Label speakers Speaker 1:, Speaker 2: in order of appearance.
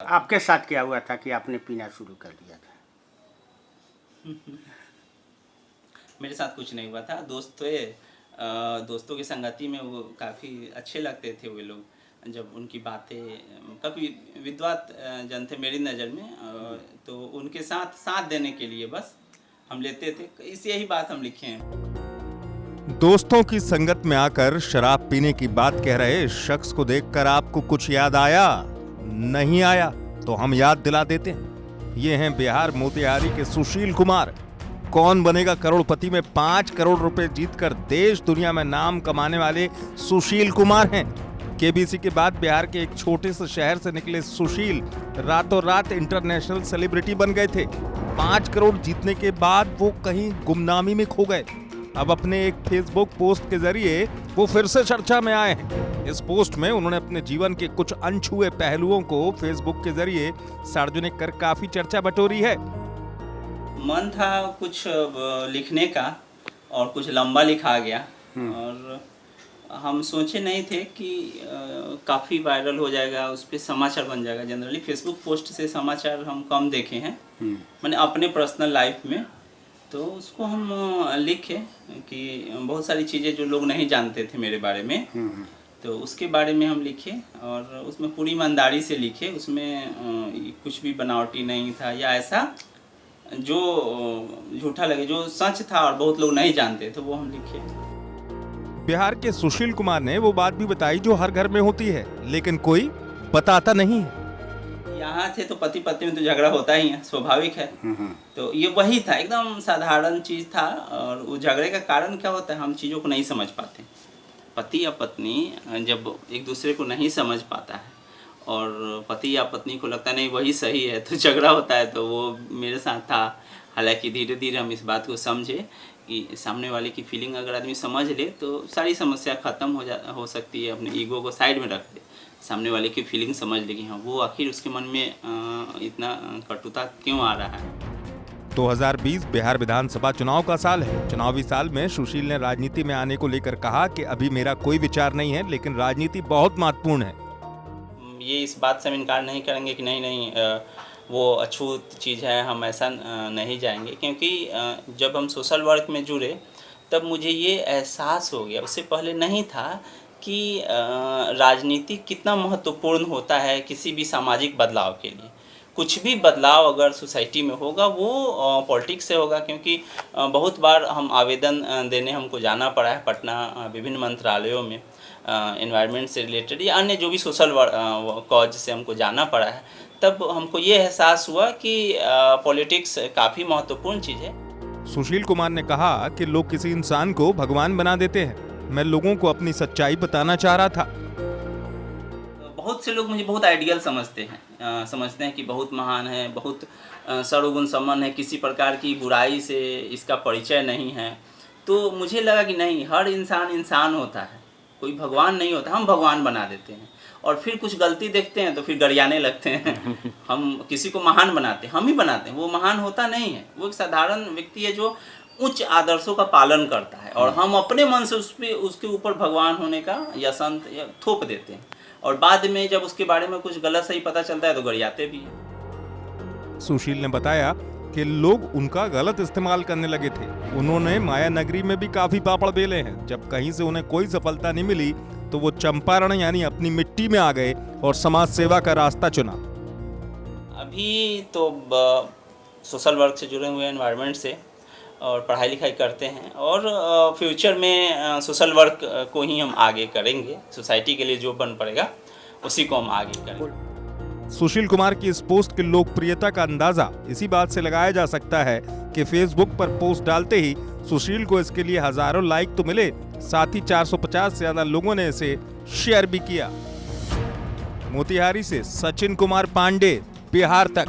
Speaker 1: आपके साथ क्या हुआ था कि आपने पीना शुरू कर दिया था?
Speaker 2: मेरे साथ कुछ नहीं हुआ था। दोस्त थे, दोस्तों की संगति में वो काफ़ी अच्छे लगते थे वो लोग। जब उनकी बातें काफ़ी विद्वत जन थे मेरी नज़र में, तो उनके साथ देने के लिए बस हम लेते थे। इस यही बात हम लिखे हैं।
Speaker 3: दोस्तों की संगत में आकर शराब पीने की बात कह रहे इस शख्स को देखकर आपको कुछ याद आया? नहीं आया तो हम याद दिला देते हैं। ये हैं बिहार मोतिहारी के सुशील कुमार। कौन बनेगा करोड़पति में 5 करोड़ रुपए जीतकर देश दुनिया में नाम कमाने वाले सुशील कुमार हैं। केबीसी के बाद बिहार के एक छोटे से शहर से निकले सुशील रातों रात इंटरनेशनल सेलिब्रिटी बन गए थे। 5 करोड़ जीतने के बाद वो कहीं गुमनामी में खो गए। अब अपने एक फेसबुक पोस्ट के जरिए वो फिर से चर्चा में आए हैं। इस पोस्ट में उन्होंने अपने जीवन के कुछ अनछुए पहलुओं को फेसबुक के जरिए सार्वजनिक कर काफी चर्चा बटोरी है।
Speaker 2: मन था कुछ लिखने का और कुछ लंबा लिखा गया, और हम सोचे नहीं थे कि काफ़ी वायरल हो जाएगा, उस पर समाचार बन जाएगा। जनरली फेसबुक पोस्ट से समाचार हम कम देखे हैं, मैंने अपने पर्सनल लाइफ में। तो उसको हम लिखे कि बहुत सारी चीज़ें जो लोग नहीं जानते थे मेरे बारे में, तो उसके बारे में हम लिखे और उसमें पूरी ईमानदारी से लिखे। उसमें कुछ भी बनावटी नहीं था या ऐसा जो झूठा लगे, जो सच था और बहुत लोग नहीं जानते तो वो हम लिखे।
Speaker 3: बिहार के सुशील कुमार ने वो बात भी बताई जो हर घर में होती है लेकिन कोई बताता नहीं है।
Speaker 2: यहाँ थे तो पति पत्नी में तो झगड़ा होता ही है, स्वाभाविक है। तो ये वही था, एकदम साधारण चीज़ था। और वो झगड़े का कारण क्या होता है, हम चीज़ों को नहीं समझ पाते। पति या पत्नी जब एक दूसरे को नहीं समझ पाता है और पति या पत्नी को लगता नहीं वही सही है, तो झगड़ा होता है। तो वो मेरे साथ था। हालांकि धीरे धीरे हम इस बात को समझे कि सामने वाले की फीलिंग अगर आदमी समझ ले तो सारी समस्या ख़त्म हो सकती है। अपने ईगो को साइड में रख दे, सामने वाले की फीलिंग समझ ले कि हाँ वो आखिर उसके मन में इतना कटुता क्यों आ रहा है।
Speaker 3: 2020 बिहार विधानसभा चुनाव का साल है। चुनावी साल में सुशील ने राजनीति में आने को लेकर कहा कि अभी मेरा कोई विचार नहीं है, लेकिन राजनीति बहुत महत्वपूर्ण है।
Speaker 2: ये इस बात से हम इनकार नहीं करेंगे कि नहीं वो अछूत चीज़ है, हम ऐसा नहीं जाएंगे। क्योंकि जब हम सोशल वर्क में जुड़े तब मुझे ये एहसास हो गया, उससे पहले नहीं था, कि राजनीति कितना महत्वपूर्ण होता है किसी भी सामाजिक बदलाव के लिए। कुछ भी बदलाव अगर सोसाइटी में होगा वो पॉलिटिक्स से होगा। क्योंकि बहुत बार हम आवेदन देने हमको जाना पड़ा है पटना, विभिन्न मंत्रालयों में एनवायरनमेंट से रिलेटेड या अन्य जो भी सोशल कॉज से हमको जाना पड़ा है। तब हमको ये एहसास हुआ कि पॉलिटिक्स काफ़ी महत्वपूर्ण चीज़ है।
Speaker 3: सुशील कुमार ने कहा कि लोग किसी इंसान को भगवान बना देते हैं। मैं लोगों को अपनी सच्चाई बताना चाह रहा था।
Speaker 2: बहुत से लोग मुझे बहुत आइडियल समझते हैं कि बहुत महान है, बहुत सर्वगुण संपन्न है, किसी प्रकार की बुराई से इसका परिचय नहीं है। तो मुझे लगा कि नहीं, हर इंसान होता है, कोई भगवान नहीं होता। हम भगवान बना देते हैं और फिर कुछ गलती देखते हैं तो फिर गरियाने लगते हैं। हम किसी को महान बनाते हैं, हम ही बनाते हैं, वो महान होता नहीं है। वो एक साधारण व्यक्ति है जो उच्च आदर्शों का पालन करता है, और हम अपने मन से उसके ऊपर भगवान होने का या संत या थोप देते हैं, और बाद में जब उसके बारे में कुछ गलत सही पता चलता है तो गरियाते भी हैं।
Speaker 3: सुशील ने बताया कि लोग उनका गलत इस्तेमाल करने लगे थे। उन्होंने माया नगरी में भी काफी पापड़ बेले हैं। जब कहीं से उन्हें कोई सफलता नहीं मिली तो वो चंपारण यानी अपनी मिट्टी में आ गए और समाज सेवा का रास्ता चुना।
Speaker 2: अभी तो सोशल वर्क से जुड़े हुए एनवायरनमेंट से और पढ़ाई लिखाई करते हैं, और फ्यूचर में सोशल वर्क को ही हम आगे करेंगे। सोसाइटी के लिए जो बन पड़ेगा उसी को हम आगे करेंगे।
Speaker 3: सुशील कुमार की इस पोस्ट की लोकप्रियता का अंदाजा इसी बात से लगाया जा सकता है कि फेसबुक पर पोस्ट डालते ही सुशील को इसके लिए हजारों लाइक तो मिले, साथ ही 450 से ज्यादा लोगों ने इसे शेयर भी किया। मोतिहारी से सचिन कुमार पांडे, बिहार तक।